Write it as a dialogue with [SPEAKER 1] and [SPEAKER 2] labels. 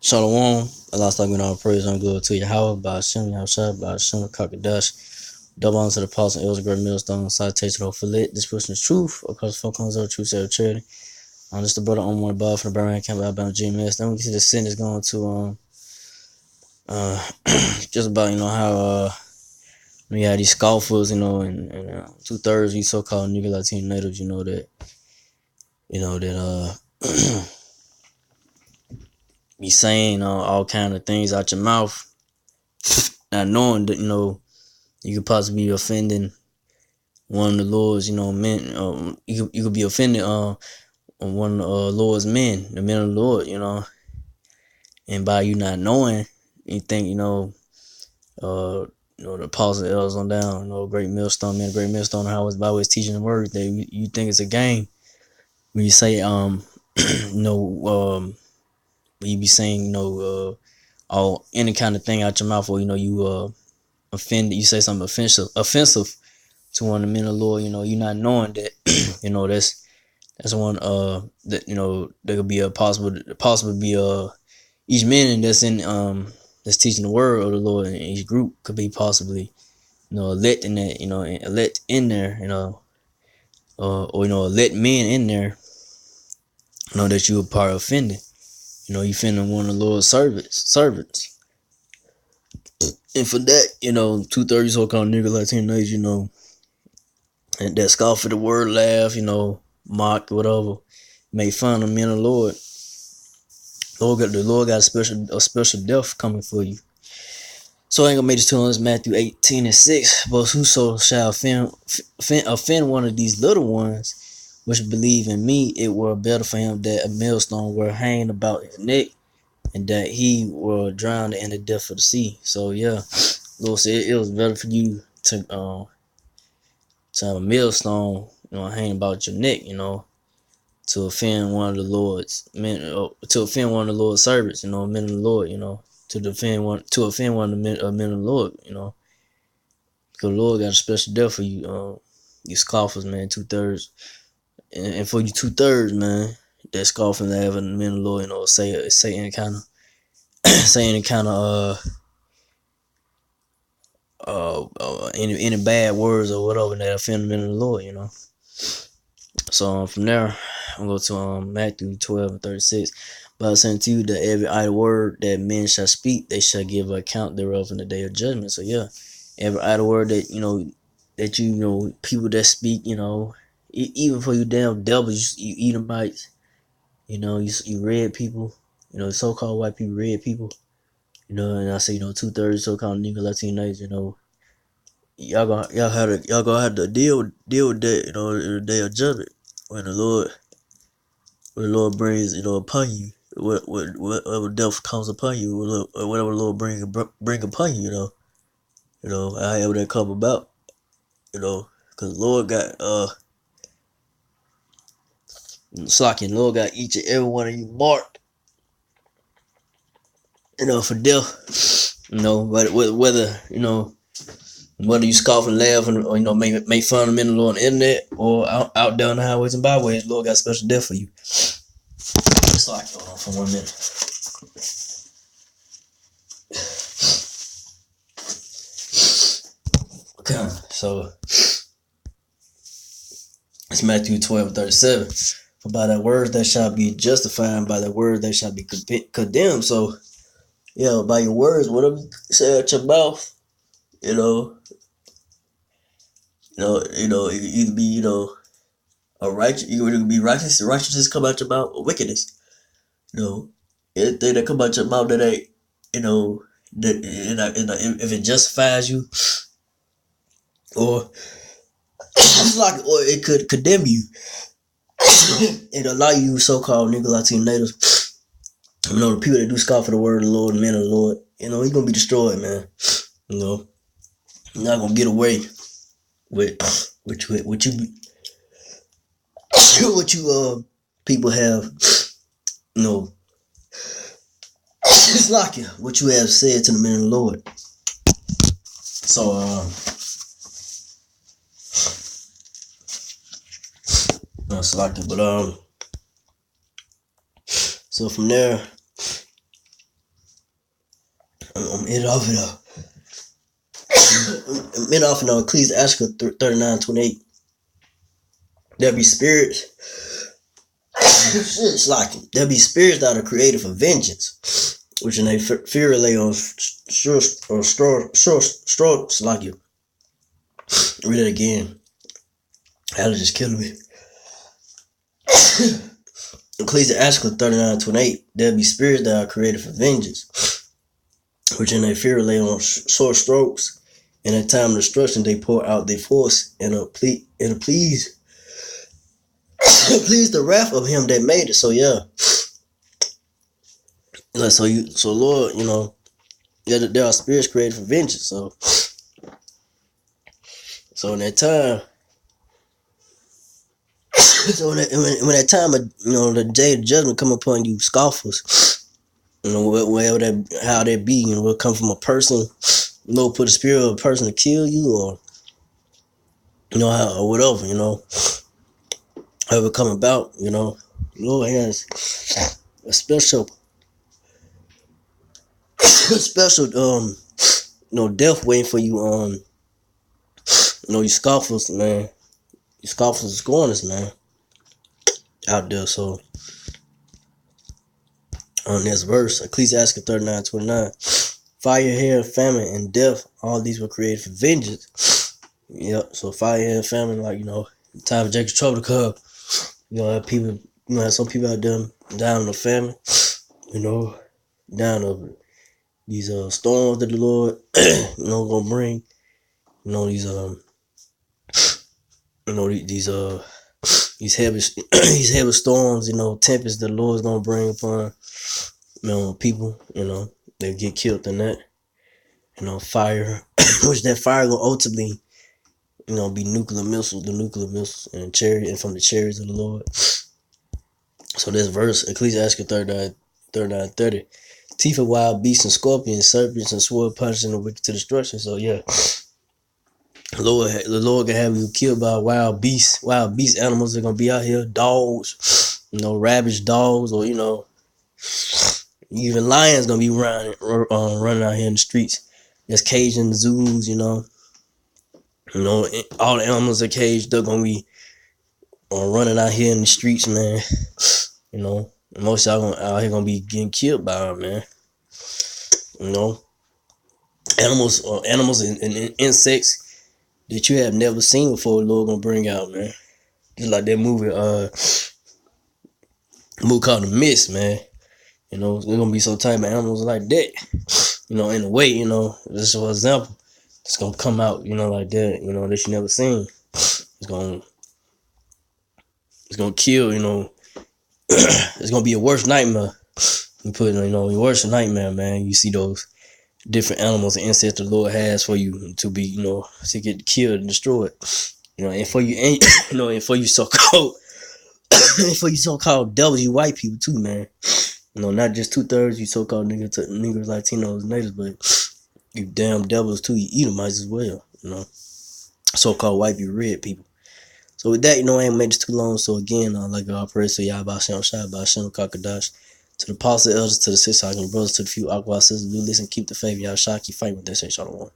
[SPEAKER 1] Shalom, Allah stock with all praise and glory to Yahweh, by Hashem, Yahushua, by Hashem, Kakadash. Double honor to the apostle, elders, great millstone, citation of Filet. This person is truth, across the four corners of the truth, set of charity. I'm just the brother on one above for the Birmingham Camp, Alabama GMS. Then we get to the sentence going to, just about, how, we had these scoffers, and 2/3 these so-called nigga Latino natives, be saying all kind of things out your mouth, not knowing that, you could possibly be offending one of the Lord's, men. You could be offended on one of the Lord's men, the men of the Lord, and by you not knowing, you think, the apostle elders on down, great millstone man, great millstone, how it's always teaching the word that you think it's a game when you say, when you be saying, all any kind of thing out your mouth, or you offended, you say something offensive to one of the men of the Lord, you not knowing that, that's one that there could be a possible be each man that's in that's teaching the word of the Lord in each group could be possibly elect in that, elect in there, or elect men in there, that you were part of offending. You offending one of the Lord's servants. And for that, 2/3 so-called nigga Latinos, and that scoff at the word, laugh, mock, whatever, make fun of men of the Lord. The Lord got a special death coming for you. So I ain't gonna make this too long. It's Matthew 18:6. But whoso shall offend one of these little ones which believe in me, it were better for him that a millstone were hanged about his neck, and that he were drowned in the depth of the sea. So yeah, Lord said it was better for you to have a millstone, hanging about your neck, to offend one of the Lord's men, to offend one of the Lord's servants, men of the Lord, to offend one of the men of the Lord, because the Lord got a special death for you, you scoffers, man, 2/3, and for you 2/3, man, that scoffing, laughing, men of the Lord, say any kind of, say any kind of any bad words or whatever that offend the men of the Lord, So from there, I'm going to Matthew 12:36. But I say to you that every idle word that men shall speak, they shall give account thereof in the day of judgment. So yeah, every idle word that people that speak, even for you damn devils, you Edomites, you red people, so-called white people, red people, and I say 2/3 so-called nigga Latinos, y'all gonna have to deal with that, in the day of judgment when the Lord brings, upon you, whatever death comes upon you, whatever the Lord bring upon you, however that come about, because the Lord got slocking, Lord got each and every one of you marked, for death, whether you scoff and laugh or make fun of men of the Lord on the internet or out down the highways and byways, Lord got special death for you. Slack, hold on for 1 minute. Okay, so it's Matthew 12:37. For by that word they shall be justified, by that word they shall be condemned. So, yeah, by your words, whatever you say out your mouth, it either be, a righteous, you either be righteousness come out your mouth, or wickedness. Anything that come out your mouth that ain't, if it justifies you, or or it could condemn you and allow you so-called nigga Latino natives, the people that do scoff for the word of the Lord, the men of the Lord, you're gonna be destroyed, man. You're not gonna get away with what you people have, it's like what you have said to the men of the Lord. So it's like it, but so from there,
[SPEAKER 2] I'm it off it up. I'm it off in Ecclesiastes 39:28. There be spirits. It's like there be spirits that are created for vengeance, which in they fear lay on strokes like you. Read it again. Hell just killing me. Ecclesiastes 39:28. There be spirits that are created for vengeance, which in their fear lay on sore strokes. In a time of destruction, they pour out their force and please the wrath of him that made it. So yeah, so Lord, there are spirits created for vengeance. So in that time, so when that time of the day of judgment come upon you, scoffers, wherever that how that be, will come from a person, put a spirit of a person to kill you, or or whatever, however come about, Lord has a special death waiting for you. You scoffers, man. You scoffers and scorners, man, out there. So on this verse, Ecclesiastes 39:29, fire, hail, famine, and death, all these were created for vengeance. Yep. So fire, hail, famine, time of Jacob trouble to come. Have people, have some people out there down in the famine, down of these storms that the Lord, gonna bring, these heavy these heavy storms, tempests that the Lord's gonna bring upon people, they get killed in that, fire, which that fire gonna ultimately, be the nuclear missiles and from the chariots of the Lord. So this verse, Ecclesiastes 39:30, teeth of wild beasts and scorpions, serpents and sword punishing the wicked to destruction. So yeah, the Lord can have you killed by wild beasts. Wild beast animals are gonna be out here, dogs, ravaged dogs, or even lions gonna be running out here in the streets. There's caged in the zoos, all the animals are caged. They're gonna be running out here in the streets, man. Most of y'all out here gonna be getting killed by them, man. Animals and insects that you have never seen before, the Lord gonna bring out, man. Just like that movie called The Mist, man. There's gonna be some type of animals like that. In a way, just for example, it's gonna come out, like that, that you never seen. It's gonna kill, it's gonna be a worst nightmare. You put your worst nightmare, man. You see those different animals and insects the Lord has for you to be, to get killed and destroyed. And for you, and for you so-called, for you so-called devils, you white people too, man. Not just 2/3 you so-called niggas, Latinos, natives, but you damn devils too. You Edomites as well, So-called white people, red people. So with that, I ain't made this too long. So again, I pray to y'all about Shem Shai, about Shem Kakadash, to the apostle elders, to the 600 brothers, to the few Aqua sisters, do listen, keep the faith, y'all Shai, keep fighting with that, say Shalom.